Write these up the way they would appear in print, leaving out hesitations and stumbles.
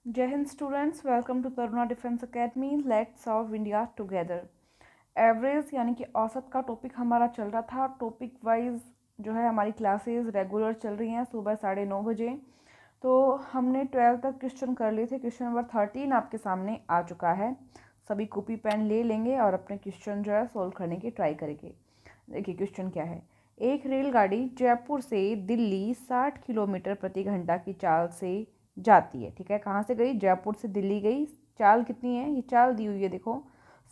जय Hind students, welcome to Taruna defence academy. Let's solve India together. Average यानी कि औसत का टॉपिक हमारा चल रहा था। टॉपिक वाइज जो है हमारी क्लासेस रेगुलर चल रही हैं सुबह 9:30 बजे। तो हमने 12 तक क्वेश्चन कर लिए थे। क्वेश्चन नंबर 13 आपके सामने आ चुका है। सभी कॉपी पेन ले लेंगे और अपने क्वेश्चन जो है सोल्व करने की ट्राई करेंगे। देखिए क्वेश्चन क्या है। एक रेलगाड़ी जयपुर से दिल्ली 60 किलोमीटर प्रति घंटा की चाल से जाती है। ठीक है, कहाँ से गई? जयपुर से दिल्ली गई। चाल कितनी है? ये चाल दी हुई है, देखो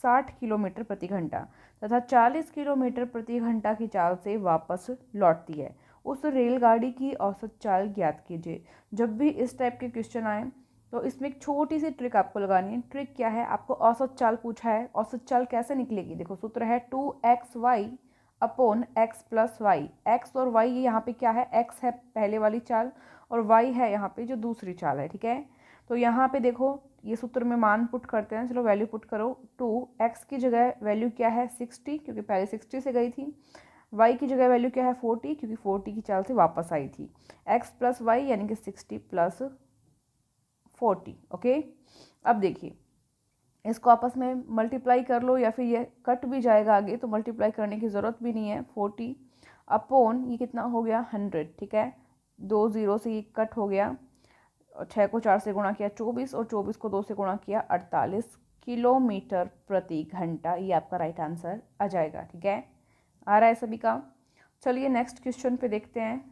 60 किलोमीटर प्रति घंटा तथा 40 किलोमीटर प्रति घंटा की चाल से वापस लौटती है। उस रेलगाड़ी की औसत चाल ज्ञात कीजिए। जब भी इस टाइप के क्वेश्चन आए तो इसमें एक छोटी सी ट्रिक आपको लगानी है। ट्रिक क्या है? आपको औसत चाल पूछा है, औसत चाल कैसे निकलेगी? देखो सूत्र है 2xy upon x plus y. X और वाई यहाँ पे क्या है? x है पहले वाली चाल और y है यहाँ पे जो दूसरी चाल है। ठीक है, तो यहाँ पे देखो ये सूत्र में मान पुट करते हैं। चलो वैल्यू पुट करो। 2x की जगह वैल्यू क्या है? 60, क्योंकि पहले 60 से गई थी। y की जगह वैल्यू क्या है? 40, क्योंकि 40 की चाल से वापस आई थी। x प्लस वाई यानी कि 60 प्लस 40। ओके, अब देखिए इसको आपस में मल्टीप्लाई कर लो या फिर ये कट भी जाएगा आगे, तो मल्टीप्लाई करने की ज़रूरत भी नहीं है। 40 अपॉन ये कितना हो गया? 100। ठीक है, 2 0 से ये कट हो गया। 6 को 4 से गुणा किया 24 और 24 को 2 से गुणा किया 48 किलोमीटर प्रति घंटा। ये आपका राइट आंसर आ जाएगा। ठीक है, आ रहा है सभी का? चलिए नेक्स्ट क्वेश्चन पे देखते हैं।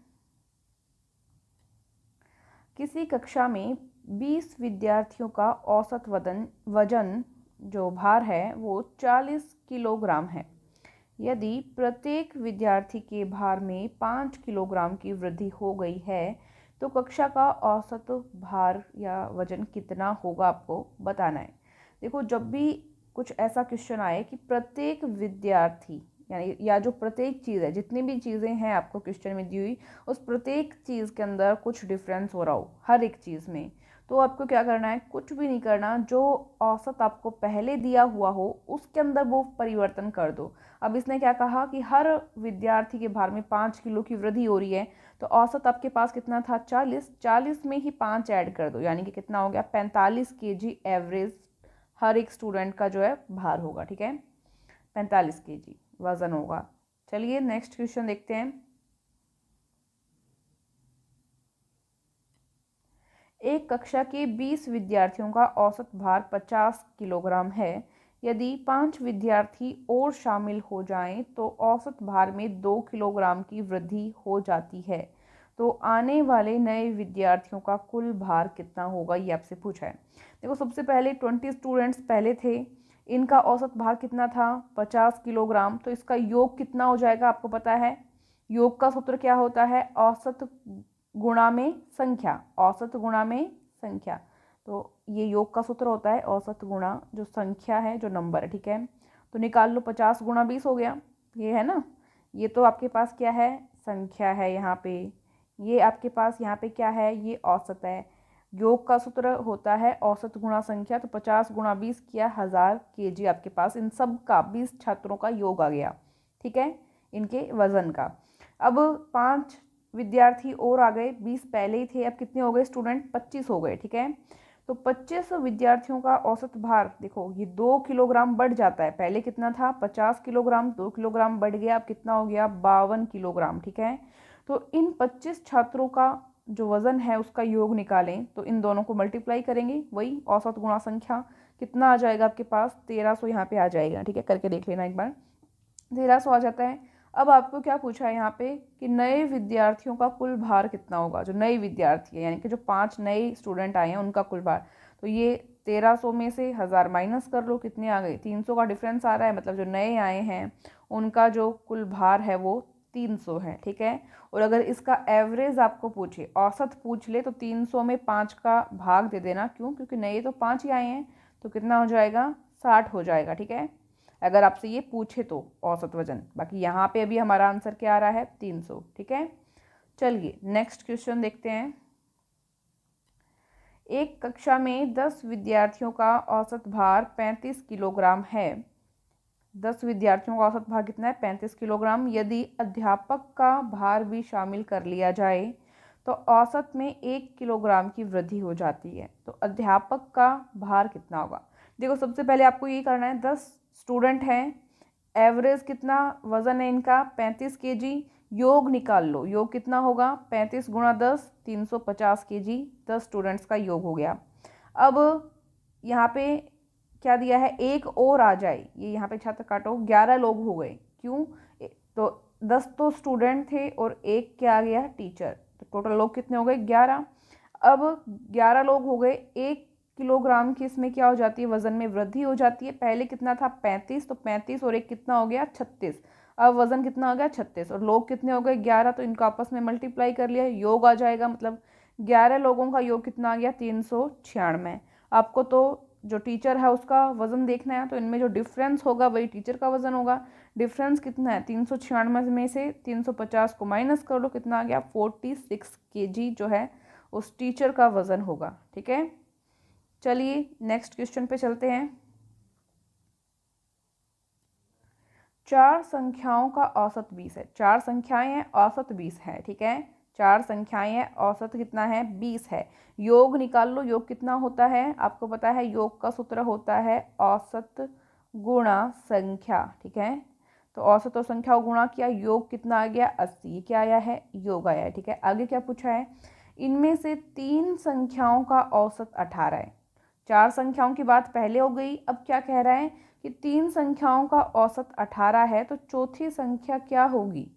किसी कक्षा में 20 विद्यार्थियों का औसत वजन जो भार है वो 40 किलोग्राम है। यदि प्रत्येक विद्यार्थी के भार में 5 किलोग्राम की वृद्धि हो गई है तो कक्षा का औसत भार या वजन कितना होगा, आपको बताना है। देखो जब भी कुछ ऐसा क्वेश्चन आए कि प्रत्येक विद्यार्थी यानी या जो प्रत्येक चीज़ है, जितनी भी चीज़ें हैं आपको क्वेश्चन में दी हुई, उस प्रत्येक चीज़ के अंदर कुछ डिफरेंस हो रहा हो हर एक चीज़ में, तो आपको क्या करना है? कुछ भी नहीं करना। जो औसत आपको पहले दिया हुआ हो उसके अंदर वो परिवर्तन कर दो। अब इसने क्या कहा कि हर विद्यार्थी के भार में 5 किलो की वृद्धि हो रही है, तो औसत आपके पास कितना था? 40। 40 में ही 5 ऐड कर दो, यानी कि कितना हो गया? 45 केजी एवरेज हर एक स्टूडेंट का जो है भार होगा। ठीक है, 45 केजी वजन होगा। चलिए नेक्स्ट क्वेश्चन देखते हैं। एक कक्षा के 20 विद्यार्थियों का औसत भार 50 किलोग्राम है। यदि 5 विद्यार्थी और शामिल हो जाएं तो औसत भार में 2 किलोग्राम की वृद्धि हो जाती है। तो आने वाले नए विद्यार्थियों का कुल भार कितना होगा, ये आपसे पूछा है। देखो सबसे पहले 20 स्टूडेंट्स पहले थे, इनका औसत भार कितना था? 50 किलोग्राम। तो इसका योग कितना हो जाएगा, आपको पता है? योग का सूत्र क्या होता है? औसत गुणा में संख्या। औसत गुणा में संख्या। तो ये योग का सूत्र होता है औसत गुणा जो संख्या है, जो नंबर है। ठीक है, तो निकाल लो। 50 गुणा 20 हो गया, ये है ना। ये तो आपके पास क्या है? संख्या है यहाँ पे। ये आपके पास यहाँ पे क्या है? ये औसत है। योग का सूत्र होता है औसत गुणा संख्या। तो 50 गुणा 20 किया 1000 केजी आपके पास इन सब का 20 छात्रों का योग आ गया। ठीक है, इनके वजन का। अब 5 विद्यार्थी और आ गए, 20 पहले ही थे, अब कितने हो गए स्टूडेंट? 25 हो गए। ठीक है, तो 25 विद्यार्थियों का औसत भार देखो ये 2 किलोग्राम बढ़ जाता है। पहले कितना था? 50 किलोग्राम, 2 किलोग्राम बढ़ गया, अब कितना हो गया? 52 किलोग्राम। ठीक है, तो इन 25 छात्रों का जो वजन है उसका योग निकालें तो इन दोनों को मल्टीप्लाई करेंगे, वही औसत गुणा संख्या। कितना आ जाएगा आपके पास? 1300 यहाँ पे आ जाएगा। ठीक है, करके देख लेना एक बार। 1300 आ जाता है। अब आपको क्या पूछा है यहाँ पे कि नए विद्यार्थियों का कुल भार कितना होगा। जो नए विद्यार्थी है यानी कि जो 5 नए स्टूडेंट आए हैं उनका कुल भार। तो ये 1300 में से 1000 माइनस कर लो, कितने आ गए? 300 का डिफरेंस आ रहा है, मतलब जो नए आए हैं उनका जो कुल भार है वो 300 है। ठीक है, और अगर इसका एवरेज आपको पूछे, औसत पूछ ले, तो 300 में 5 का भाग दे देना। क्यों? क्योंकि नए तो 5 ही आए हैं, तो कितना हो जाएगा? 60 हो जाएगा। ठीक है, अगर आपसे ये पूछे तो औसत वजन। बाकी यहाँ पे अभी हमारा आंसर क्या आ रहा है? 300। ठीक है, चलिए नेक्स्ट क्वेश्चन देखते हैं। एक कक्षा में 10 विद्यार्थियों का औसत भार 35 किलोग्राम है। 10 विद्यार्थियों का औसत भार कितना है? 35 किलोग्राम। यदि अध्यापक का भार भी शामिल कर लिया जाए तो औसत में 1 किलोग्राम की वृद्धि हो जाती है। तो अध्यापक का भार कितना होगा? देखो सबसे पहले आपको ये करना है, 10 स्टूडेंट हैं, एवरेज कितना वज़न है इनका 35 केजी। योग निकाल लो, योग कितना होगा 35 गुणा 10 350 केजी। 10 स्टूडेंट्स का योग हो गया। अब यहाँ पे क्या दिया है, एक और आ जाए, ये यहाँ पे छात्र काटो, 11 लोग हो गए। क्यों? तो 10 तो स्टूडेंट थे और एक क्या आ गया, टीचर। तो टोटल लोग कितने हो गए, 11। अब 11 लोग हो गए, 1 किलोग्राम की इसमें क्या हो जाती है, वजन में वृद्धि हो जाती है। पहले कितना था 35, तो 35 और एक कितना हो गया 36। अब वजन कितना हो गया 36 और लोग कितने हो गए 11, तो इनको आपस में मल्टीप्लाई कर लिया, योग आ जाएगा। मतलब 11 लोगों का योग कितना आ गया 396। आपको तो जो टीचर है उसका वजन देखना है, तो इनमें जो डिफरेंस होगा वही टीचर का वजन होगा। डिफरेंस कितना है 396 में से 350 को माइनस कर लो, कितना आ गया 46 केजी जो है उस टीचर का वजन होगा। ठीक है, चलिए नेक्स्ट क्वेश्चन पे चलते हैं। 4 संख्याओं का औसत 20 है। 4 संख्याएं हैं, औसत 20 है। ठीक है, 4 संख्याएं हैं, औसत कितना है 20 है। योग निकाल लो, योग कितना होता है आपको पता है, योग का सूत्र होता है औसत गुणा संख्या। ठीक है, तो औसत और संख्या गुणा किया, योग कितना आ गया 80। क्या आया है, योग आया है। ठीक है, आगे क्या पूछा है, इनमें से 3 संख्याओं का औसत 18 है। 4 संख्याओं की बात पहले हो गई, अब क्या कह रहा है कि 3 संख्याओं का औसत 18 है, तो चौथी संख्या क्या होगी।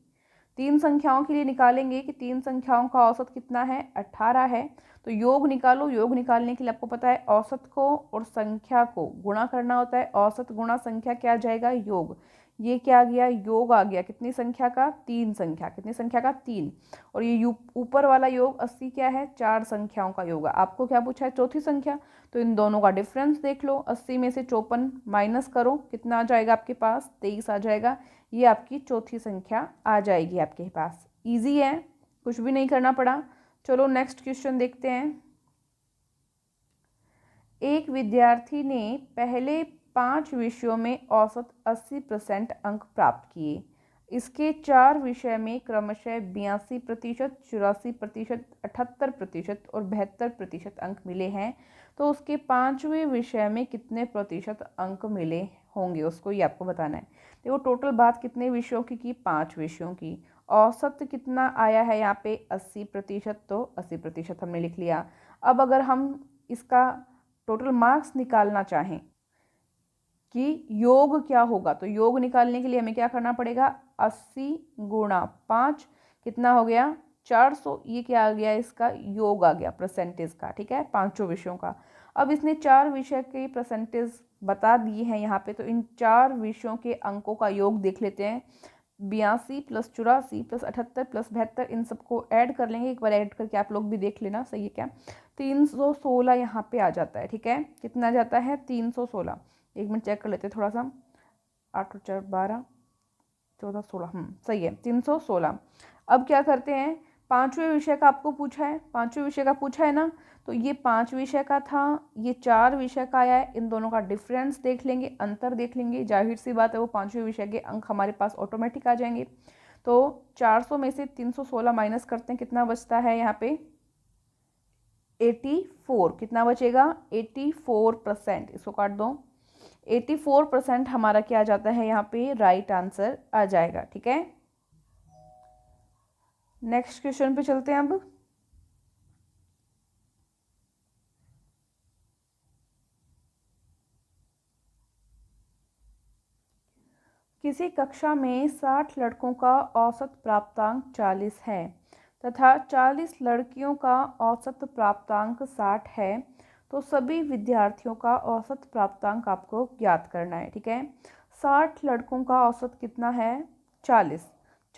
3 संख्याओं के लिए निकालेंगे कि 3 संख्याओं का औसत कितना है 18 है। तो योग निकालो, योग निकालने के लिए आपको पता है औसत को और संख्या को गुणा करना होता है। औसत गुणा संख्या क्या आ जाएगा, योग। ये क्या आ गया, योग आ गया। कितनी संख्या का, 3 संख्या। कितनी संख्या का, 3। और ये ऊपर वाला योग 80 क्या है, 4 संख्याओं का योग। आपको क्या पूछा है, चौथी संख्या। तो इन दोनों का डिफरेंस देख लो, 80 में से 54 माइनस करो, कितना आ जाएगा आपके पास 23 आ जाएगा। ये आपकी चौथी संख्या आ जाएगी आपके पास। इजी है, कुछ भी नहीं करना पड़ा। चलो नेक्स्ट क्वेश्चन देखते हैं। एक विद्यार्थी ने पहले 5 विषयों में औसत 80% अंक प्राप्त किए। इसके 4 विषय में क्रमशः 82%, 84%, 78% और 72% अंक मिले हैं। तो उसके 5वें विषय में कितने प्रतिशत अंक मिले होंगे, उसको ये आपको बताना है। देखो टोटल बात कितने विषयों की 5 विषयों की। औसत कितना आया है यहाँ पे 80%, तो 80% हमने लिख लिया। अब अगर हम इसका टोटल मार्क्स निकालना चाहें कि योग क्या होगा, तो योग निकालने के लिए हमें क्या करना पड़ेगा, 80 गुणा 5 कितना हो गया 400। ये क्या आ गया, इसका योग आ गया परसेंटेज का। ठीक है, 5 विषयों का। अब इसने 4 विषय के परसेंटेज बता दिए हैं यहाँ पे, तो इन 4 विषयों के अंकों का योग देख लेते हैं। 82 प्लस 84 प्लस 78 प्लस 72, इन सबको ऐड कर लेंगे। एक बार ऐड करके आप लोग भी देख लेना, सही है क्या। 316 यहाँ पे आ जाता है। ठीक है, कितना जाता है 316। एक मिनट चेक कर लेते हैं थोड़ा सा, 8 और 4 12 14 16, सही है 316। अब क्या करते हैं, 5वें विषय का आपको पूछा है, 5वें विषय का पूछा है ना, तो ये 5 विषय का था, ये 4 विषय का आया है। इन दोनों का डिफरेंस देख लेंगे, अंतर देख लेंगे, जाहिर सी बात है वो 5वें विषय के अंक हमारे पास ऑटोमेटिक आ जाएंगे। तो 400 में से 316 माइनस करते हैं, कितना बचता है यहाँ पे 84। कितना बचेगा 84%, इसको काट दो। 84% हमारा क्या आ जाता है यहाँ पे, राइट आंसर आ जाएगा। ठीक है, नेक्स्ट क्वेश्चन पे चलते हैं अब। किसी कक्षा में 60 लड़कों का औसत प्राप्तांक 40 है तथा 40 लड़कियों का औसत प्राप्तांक 60 है, तो सभी विद्यार्थियों का औसत प्राप्तांक आपको ज्ञात करना है। ठीक है, 60 लड़कों का औसत कितना है 40,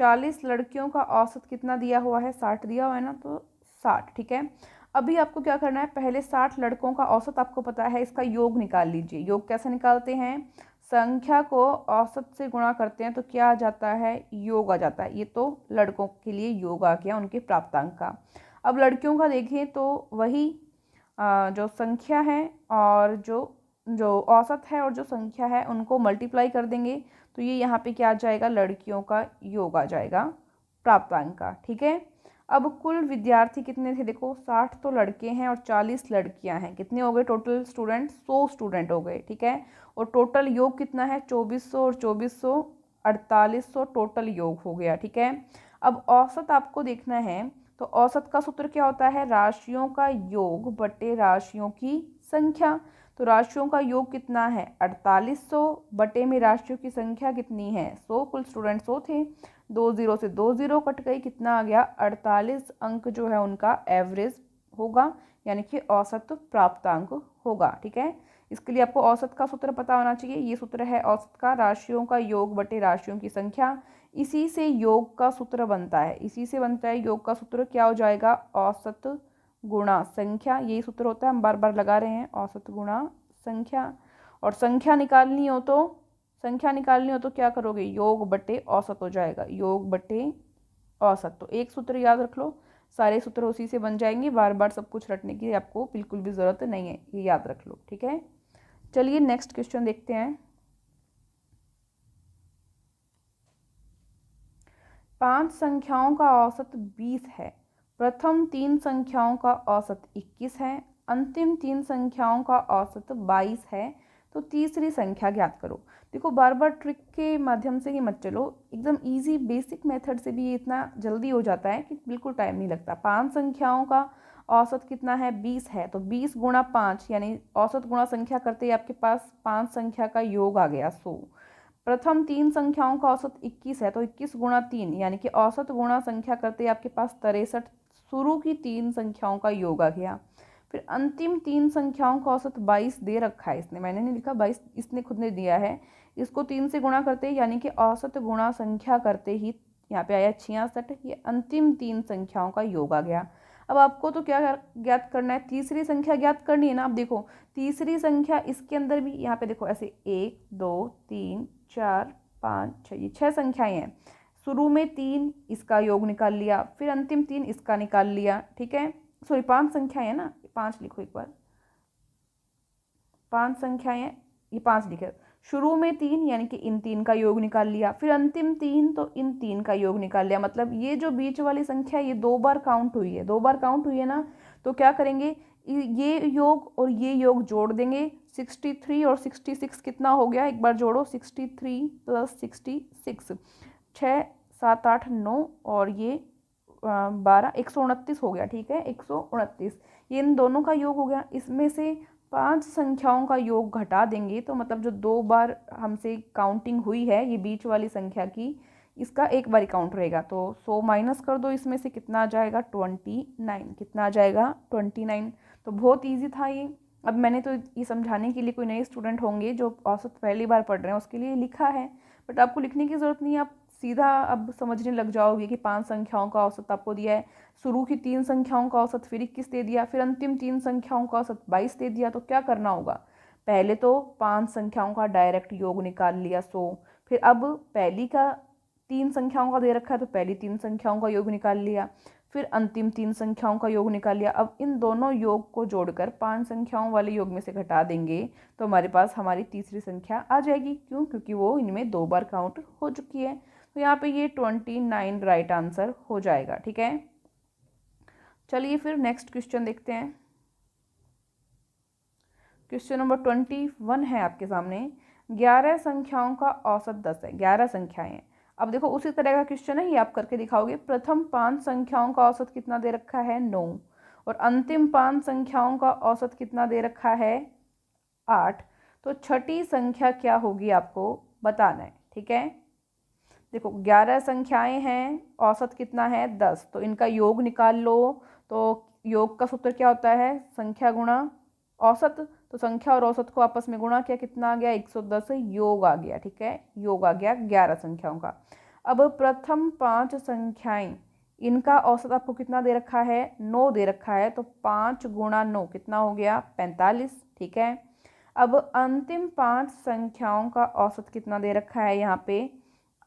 40 लड़कियों का औसत कितना दिया हुआ है 60 दिया हुआ है ना, तो 60। ठीक है, अभी आपको क्या करना है, पहले 60 लड़कों का औसत आपको पता है, इसका योग निकाल लीजिए। योग कैसे निकालते हैं, संख्या को औसत से गुणा करते हैं तो क्या आ जाता है, योग आ जाता है। ये तो लड़कों के लिए योग आ गया उनके प्राप्तांक का। अब लड़कियों का देखें तो वही जो संख्या है और जो जो औसत है और जो संख्या है उनको मल्टीप्लाई कर देंगे, तो ये यहाँ पे क्या आ जाएगा, लड़कियों का योग आ जाएगा प्राप्तांक का। ठीक है, अब कुल विद्यार्थी कितने थे, देखो 60 तो लड़के हैं और 40 लड़कियां हैं, कितने हो गए टोटल स्टूडेंट, 100 स्टूडेंट हो गए, ठीक है। और टोटल योग कितना है, 2400 और 2400 4800 टोटल योग हो गया, ठीक है। अब औसत आपको देखना है, तो औसत का सूत्र क्या होता है, राशियों का योग बटे राशियों की संख्या। तो राशियों का योग कितना है 4800, बटे में राशियों की संख्या कितनी है 100, कुल स्टूडेंट 100 थे, 2 जीरो से 2 जीरो कट गई, कितना आ गया 48 अंक जो है उनका एवरेज होगा, यानी कि औसत प्राप्तांक होगा, ठीक है। इसके लिए आपको औसत का सूत्र पता होना चाहिए, ये सूत्र है औसत का, राशियों का योग बटे राशियों की संख्या। इसी से योग का सूत्र बनता है, इसी से बनता है योग का सूत्र, क्या हो जाएगा, औसत गुणा संख्या, यही सूत्र होता है, हम बार बार लगा रहे हैं, औसत गुणा संख्या। और संख्या निकालनी हो तो क्या करोगे, योग बटे औसत हो जाएगा, योग बटे औसत। तो एक सूत्र याद रख लो, सारे सूत्र उसी से बन जाएंगे, बार बार सब कुछ रटने की आपको बिल्कुल भी ज़रूरत नहीं है, ये याद रख लो, ठीक है। चलिए नेक्स्ट क्वेश्चन देखते हैं। 5 संख्याओं का औसत 20 है, प्रथम 3 संख्याओं का औसत 21 है, अंतिम 3 संख्याओं का औसत 22 है, तो तीसरी संख्या ज्ञात करो। देखो बार बार ट्रिक के माध्यम से ही मत चलो, एकदम इजी बेसिक मेथड से भी ये इतना जल्दी हो जाता है कि बिल्कुल टाइम नहीं लगता। 5 संख्याओं का औसत कितना है 20 है, तो 20 गुणा 5 यानी औसत गुणा संख्या करते ही आपके पास 5 संख्या का योग आ गया 100। प्रथम 3 संख्याओं का औसत 21 है, तो 21 गुणा 3 यानी कि औसत गुणा संख्या करते ही आपके पास 63 शुरू की 3 संख्याओं का योग आ गया। फिर अंतिम 3 संख्याओं का औसत 22 दे रखा है इसने, मैंने नहीं लिखा, 22 इसने खुद ने दिया है। इसको 3 से गुणा करते ही यानी कि औसत गुणा संख्या करते ही यहाँ पे आया 66, ये अंतिम 3 संख्याओं का योग आ गया। अब आपको तो क्या ज्ञात करना है, तीसरी संख्या ज्ञात करनी है ना। अब देखो तीसरी संख्या इसके अंदर भी यहाँ पे देखो ऐसे 1 2 3 4 5 6, ये 6 संख्याएं हैं। शुरू में 3 इसका योग निकाल लिया, फिर अंतिम 3 इसका निकाल लिया, ठीक है। सॉरी 5 संख्याएं है ना, 5 लिखो एक बार, 5 संख्याएं हैं, ये 5 लिखे। शुरू में 3 यानी कि इन 3 का योग निकाल लिया, फिर अंतिम 3 तो इन 3 का योग निकाल लिया। मतलब ये जो बीच वाली संख्या ये 2 बार काउंट हुई है, 2 बार काउंट हुई है ना, तो क्या करेंगे, ये योग और ये योग जोड़ देंगे। 63 और 66 कितना हो गया, एक बार जोड़ो, 63 प्लस 66, 6 7 8 9 और ये 12, 129 हो गया, ठीक है, 129, ये इन दोनों का योग हो गया। इसमें से 5 संख्याओं का योग घटा देंगे, तो मतलब जो 2 बार हमसे काउंटिंग हुई है ये बीच वाली संख्या की, इसका एक बार काउंट रहेगा, तो 100 माइनस कर दो, इसमें से कितना आ जाएगा 29, कितना आ जाएगा 29। तो बहुत ईजी था ये। अब मैंने तो ये समझाने के लिए, कोई नए स्टूडेंट होंगे जो औसत पहली बार पढ़ रहे हैं उसके लिए लिखा है, बट आपको लिखने की ज़रूरत नहीं है, आप सीधा अब समझने लग जाओगे कि 5 संख्याओं का औसत आपको दिया है, शुरू की 3 संख्याओं का औसत फिर 21 दे दिया, फिर अंतिम 3 संख्याओं का औसत 22 दे दिया। तो क्या करना होगा, पहले तो 5 संख्याओं का डायरेक्ट योग निकाल लिया 100, फिर अब पहली का 3 संख्याओं का दे रखा है तो पहली 3 संख्याओं का योग निकाल लिया, फिर अंतिम 3 संख्याओं का योग निकाल लिया। अब इन दोनों योग को जोड़कर 5 संख्याओं वाले योग में से घटा देंगे, तो हमारे पास हमारी तीसरी संख्या आ जाएगी। क्यों, क्योंकि वो इनमें 2 बार काउंट हो चुकी है। तो यहाँ पे ये 29 राइट आंसर हो जाएगा, ठीक है। चलिए फिर नेक्स्ट क्वेश्चन देखते हैं। क्वेश्चन नंबर 21 है आपके सामने। 11 संख्याओं का औसत 10 है, 11 संख्याएं हैं। अब देखो उसी तरह का क्वेश्चन है, ये आप करके दिखाओगे। प्रथम 5 संख्याओं का औसत कितना दे रखा है 9, और अंतिम 5 संख्याओं का औसत कितना दे रखा है 8। तो छठी संख्या क्या होगी आपको बताना है, ठीक है। देखो 11 संख्याएं हैं, औसत कितना है 10, तो इनका योग निकाल लो। तो योग का सूत्र क्या होता है, संख्या गुणा औसत। तो संख्या और औसत को आपस में गुणा किया, कितना आ गया 110, योग आ गया, ठीक है, योग आ गया 11 संख्याओं का। अब प्रथम 5 संख्याएं, इनका औसत आपको कितना दे रखा है 9 दे रखा है, तो 5 गुणा 9 कितना हो गया 45, ठीक है। अब अंतिम 5 संख्याओं का औसत कितना दे रखा है, यहाँ पे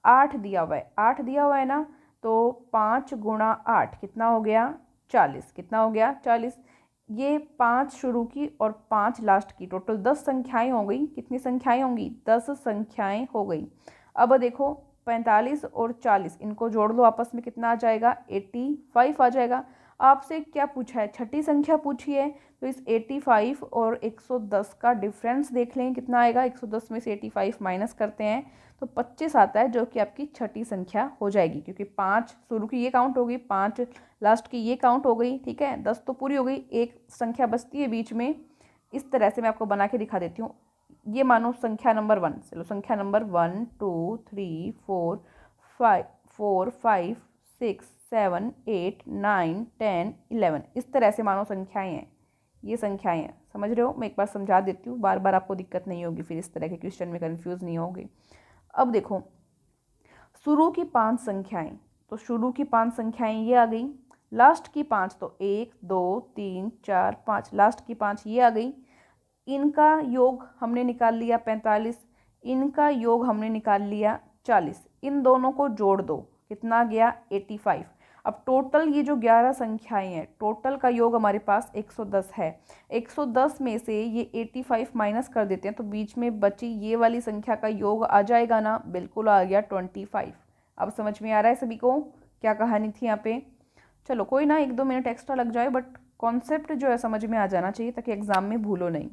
8 दिया हुआ है, 8 दिया हुआ है ना, तो 5 गुणा 8 कितना हो गया 40, कितना हो गया 40। ये 5 शुरू की और 5 लास्ट की, टोटल 10 संख्याएं हो गई। कितनी संख्याएं होंगी 10 संख्याएं हो गई। अब देखो 45 और 40 इनको जोड़ लो आपस में, कितना आ जाएगा 85 आ जाएगा। आपसे क्या पूछा है, छठी संख्या पूछी है, तो इस 85 और 110 का डिफरेंस देख लें कितना आएगा। 110 में से 85 माइनस करते हैं तो 25 आता है, जो कि आपकी छठी संख्या हो जाएगी, क्योंकि 5 शुरू की ये काउंट हो गई, 5 लास्ट की ये काउंट हो गई, ठीक है। 10 तो पूरी हो गई, एक संख्या बचती है बीच में। इस तरह से मैं आपको बना के दिखा देती हूँ। ये मानो संख्या नंबर 1, चलो संख्या नंबर 1 2 3 4 5 6 7 8 9 10 11, इस तरह से मानो संख्याएं हैं, ये संख्याएं हैं, समझ रहे हो। मैं एक बार समझा देती हूँ, बार बार आपको दिक्कत नहीं होगी, फिर इस तरह के क्वेश्चन में कंफ्यूज नहीं होगी। अब देखो शुरू की 5 संख्याएं, तो शुरू की 5 संख्याएं ये आ गई, लास्ट की 5 तो 1 2 3 4 5, लास्ट की 5 ये आ गई। इनका योग हमने निकाल लिया 45, इनका योग हमने निकाल लिया 40, इन दोनों को जोड़ दो, कितना गया 85। अब टोटल ये जो 11 संख्याएं हैं, टोटल का योग हमारे पास 110 है। 110 में से ये 85 माइनस कर देते हैं, तो बीच में बची ये वाली संख्या का योग आ जाएगा ना, बिल्कुल आ गया 25। अब समझ में आ रहा है सभी को क्या कहानी थी यहाँ पे। चलो कोई ना, 1-2 मिनट एक्स्ट्रा लग जाए, बट कॉन्सेप्ट जो है समझ में आ जाना चाहिए, ताकि एग्जाम में भूलो नहीं।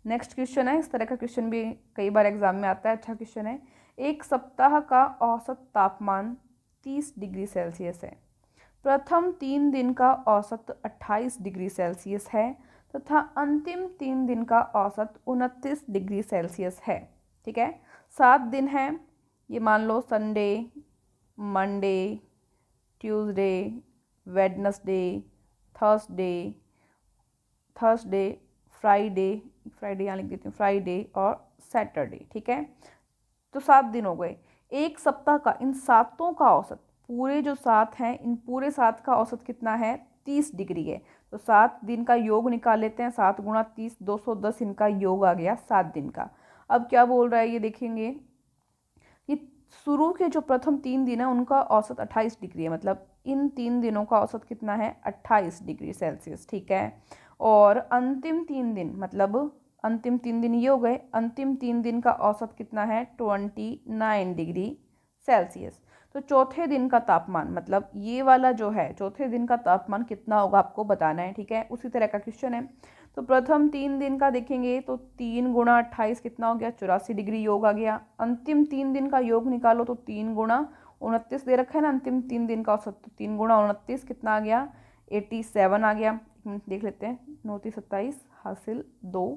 नेक्स्ट क्वेश्चन है, इस तरह का क्वेश्चन भी कई बार एग्जाम में आता है, अच्छा क्वेश्चन है। एक सप्ताह का औसत तापमान 30 डिग्री सेल्सियस है, प्रथम 3 दिन का औसत 28 डिग्री सेल्सियस है तथा अंतिम 3 दिन का औसत 29 डिग्री सेल्सियस है, ठीक है। 7 दिन है, ये मान लो Sunday, Monday, Tuesday, Wednesday, Thursday, Friday यहाँ लिख देती हूँ, फ्राइडे और सैटरडे, ठीक है। तो 7 दिन हो गए। एक सप्ताह का इन सातों का औसत, पूरे जो 7 हैं, इन पूरे 7 का औसत कितना है 30 डिग्री है। तो 7 दिन का योग निकाल लेते हैं, 7 गुणा 30 210 इनका योग आ गया 7 दिन का। अब क्या बोल रहा है ये देखेंगे, ये शुरू के जो प्रथम 3 दिन है उनका औसत 28 डिग्री है, मतलब इन 3 दिनों का औसत कितना है 28 डिग्री सेल्सियस, ठीक है। और अंतिम 3 दिन, मतलब अंतिम 3 दिन ये हो गए, अंतिम 3 दिन का औसत कितना है 29 डिग्री सेल्सियस। तो चौथे दिन का तापमान, मतलब ये वाला जो है चौथे दिन का तापमान कितना होगा आपको बताना है, ठीक है। उसी तरह का क्वेश्चन है। तो प्रथम 3 दिन का देखेंगे तो 3 गुणा 28 कितना हो गया 84 डिग्री योग आ गया। अंतिम 3 दिन का योग निकालो तो 3 गुणा 29 दे रखा है ना अंतिम 3 दिन का औसत, तो 3 गुणा 29 कितना आ गया 87 आ गया। एक मिनट देख लेते हैं, 29 27 हासिल 2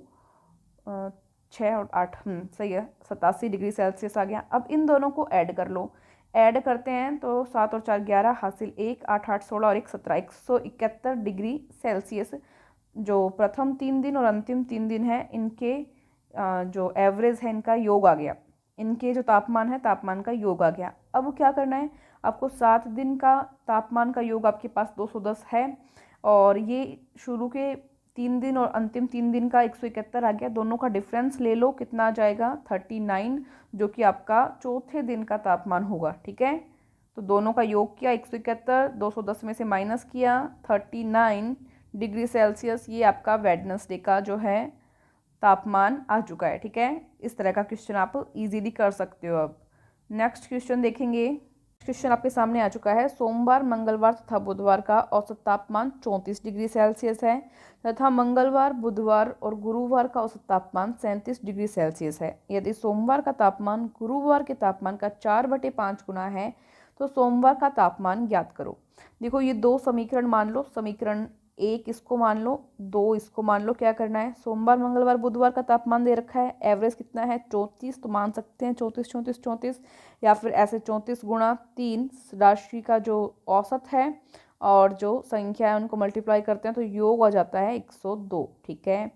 6 और 8, सही है, 87 डिग्री सेल्सियस आ गया। अब इन दोनों को ऐड कर लो, ऐड करते हैं तो 7 और 4 11 हासिल 1 8 8 16 और 1 17, 171 डिग्री सेल्सियस जो प्रथम 3 दिन और अंतिम 3 दिन है इनके जो एवरेज है इनका योग आ गया, इनके जो तापमान है तापमान का योग आ गया। अब क्या करना है आपको, 7 दिन का तापमान का योग आपके पास 210 है, और ये शुरू के 3 दिन और अंतिम 3 दिन का 171 आ गया, दोनों का डिफरेंस ले लो कितना आ जाएगा 39, जो कि आपका चौथे दिन का तापमान होगा, ठीक है। तो दोनों का योग किया 171, 210 में से माइनस किया 39 डिग्री सेल्सियस, ये आपका वेडनेसडे का जो है तापमान आ चुका है, ठीक है। इस तरह का क्वेश्चन आप इजीली कर सकते हो। अब नेक्स्ट क्वेश्चन देखेंगे, क्वेश्चन आपके सामने आ चुका है। सोमवार, मंगलवार तथा बुधवार का औसत तापमान 34 डिग्री सेल्सियस है तथा मंगलवार, बुधवार और गुरुवार का औसत तापमान 37 डिग्री सेल्सियस है। यदि सोमवार का तापमान गुरुवार के तापमान का 4/5 गुना है तो सोमवार का तापमान ज्ञात करो। देखो ये 2 समीकरण मान लो, समीकरण 1 इसको मान लो, 2 इसको मान लो। क्या करना है, सोमवार, मंगलवार, बुधवार का तापमान दे रखा है, एवरेज कितना है 34, तो मान सकते हैं 34 34 34, या फिर ऐसे 34 गुणा 3 राशि का जो औसत है और जो संख्या है उनको मल्टीप्लाई करते हैं तो योग आ जाता है 102, ठीक है।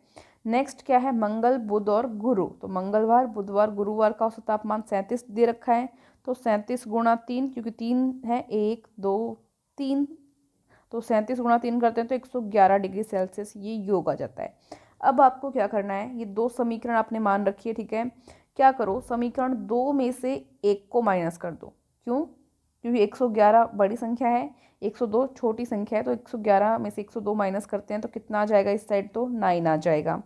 नेक्स्ट क्या है, मंगल, बुध और गुरु। तो मंगलवार, बुधवार, गुरुवार का औसत तापमान 37 दे रखा है, तो 37 गुणा 3, क्योंकि 3 है 1 2 3, तो 37 गुणा 3 करते हैं तो 111 डिग्री सेल्सियस ये योग आ जाता है। अब आपको क्या करना है, ये 2 समीकरण आपने मान रखी है, ठीक है। क्या करो, समीकरण 2 में से 1 को माइनस कर दो। क्यों, क्योंकि 111 बड़ी संख्या है, 102 छोटी संख्या है, तो 111 में से 102 माइनस करते हैं तो कितना आ जाएगा इस साइड, तो 9 आ जाएगा।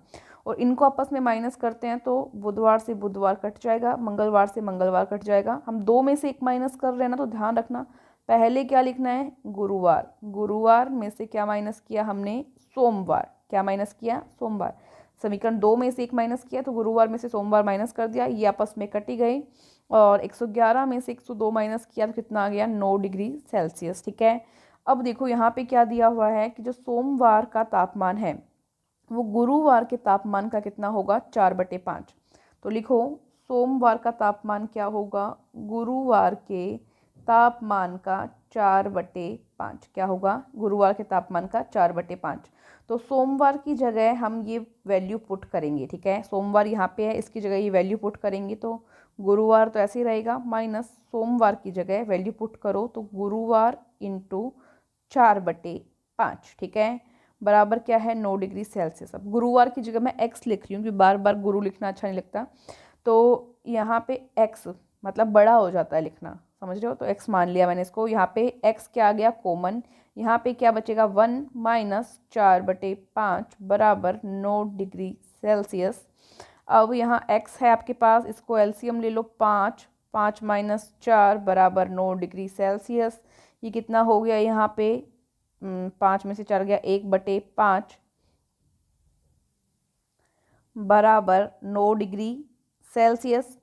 और इनको आपस में माइनस करते हैं तो बुधवार से बुधवार कट जाएगा, मंगलवार से मंगलवार कट जाएगा। हम 2 में से 1 माइनस कर रहे हैं ना, तो ध्यान रखना पहले क्या लिखना है, गुरुवार। गुरुवार में से क्या माइनस किया हमने, सोमवार। क्या माइनस किया, सोमवार। समीकरण 2 में से 1 माइनस किया तो गुरुवार में से सोमवार माइनस कर दिया, ये आपस में कट ही गए। और 111 में से 102 माइनस किया तो कितना आ गया, 9 डिग्री सेल्सियस। ठीक है, अब देखो यहाँ पे क्या दिया हुआ है कि जो सोमवार का तापमान है वो गुरुवार के तापमान का कितना होगा, 4/5। तो लिखो सोमवार का तापमान क्या होगा, गुरुवार के तापमान का 4/5। क्या होगा, गुरुवार के तापमान का 4/5। तो सोमवार की जगह हम ये वैल्यू पुट करेंगे। ठीक है, सोमवार यहाँ पे है, इसकी जगह ये वैल्यू पुट करेंगे तो गुरुवार तो ऐसे ही रहेगा, माइनस सोमवार की जगह वैल्यू पुट करो तो गुरुवार इंटू 4/5। ठीक है, बराबर क्या है, 9 डिग्री सेल्सियस। अब गुरुवार की जगह मैं एक्स लिख रही हूँ क्योंकि बार बार गुरु लिखना अच्छा नहीं लगता, तो यहाँ पे एक्स मतलब बड़ा हो जाता है लिखना, समझ रहे हो, तो एक्स मान लिया मैंने इसको। यहाँ पे एक्स क्या आ गया, कॉमन। यहाँ पे क्या बचेगा, 1 माइनस 4/5 बराबर 9 डिग्री सेल्सियस। अब यहाँ एक्स है आपके पास, इसको एलसीएम ले लो, 5 5 माइनस 4 बराबर 9 डिग्री सेल्सियस। ये कितना हो गया, यहाँ पे 5 में से 4 गया, 1/5 बराबर 9 डिग्री सेल्सियस।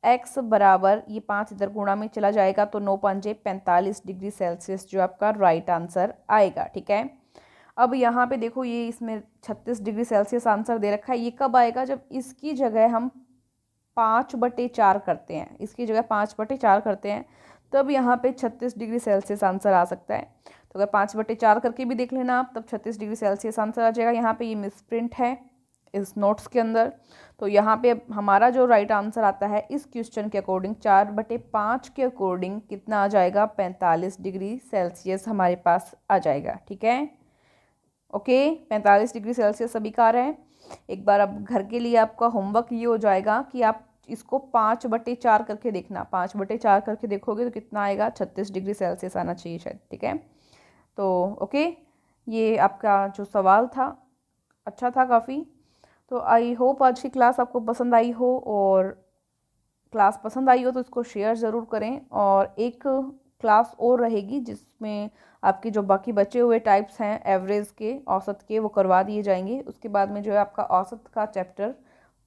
x बराबर ये 5 इधर गुणा में चला जाएगा तो 9 5 45 डिग्री सेल्सियस जो आपका राइट आंसर आएगा। ठीक है, अब यहाँ पे देखो ये इसमें 36 डिग्री सेल्सियस आंसर दे रखा है, ये कब आएगा, जब इसकी जगह हम 5/4 करते हैं, इसकी जगह 5/4 करते हैं तब यहाँ पे 36 डिग्री सेल्सियस आंसर आ सकता है। तो अगर 5/4 करके भी देख लेना आप, तब 36 डिग्री सेल्सियस आंसर आ जाएगा। यहाँ पे ये मिसप्रिंट है इस नोट्स के अंदर, तो यहाँ पे हमारा जो राइट आंसर आता है इस क्वेश्चन के अकॉर्डिंग 4/5 के अकॉर्डिंग कितना आ जाएगा, 45 डिग्री सेल्सियस हमारे पास आ जाएगा। ठीक है, ओके, 45 डिग्री सेल्सियस सभी का आ रहा है। एक बार अब घर के लिए आपका होमवर्क ये हो जाएगा कि आप इसको 5/4 करके देखना, 5/4 करके देखोगे तो कितना आएगा, 36 डिग्री सेल्सियस आना चाहिए शायद। ठीक है, तो ओके, ये आपका जो सवाल था अच्छा था काफ़ी। तो आई होप आज की क्लास आपको पसंद आई हो, और क्लास पसंद आई हो तो इसको शेयर ज़रूर करें। और एक क्लास और रहेगी जिसमें आपके जो बाकी बचे हुए टाइप्स हैं एवरेज के, औसत के, वो करवा दिए जाएंगे। उसके बाद में जो है आपका औसत का चैप्टर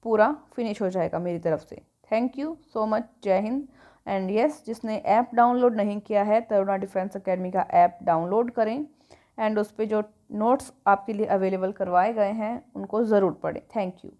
पूरा फिनिश हो जाएगा मेरी तरफ से। थैंक यू सो मच, जय हिंद। एंड यस, जिसने ऐप डाउनलोड नहीं किया है तरुणा डिफेंस अकेडमी का ऐप डाउनलोड करें एंड उस पर जो नोट्स आपके लिए अवेलेबल करवाए गए हैं उनको ज़रूर पढ़ें। Thank you.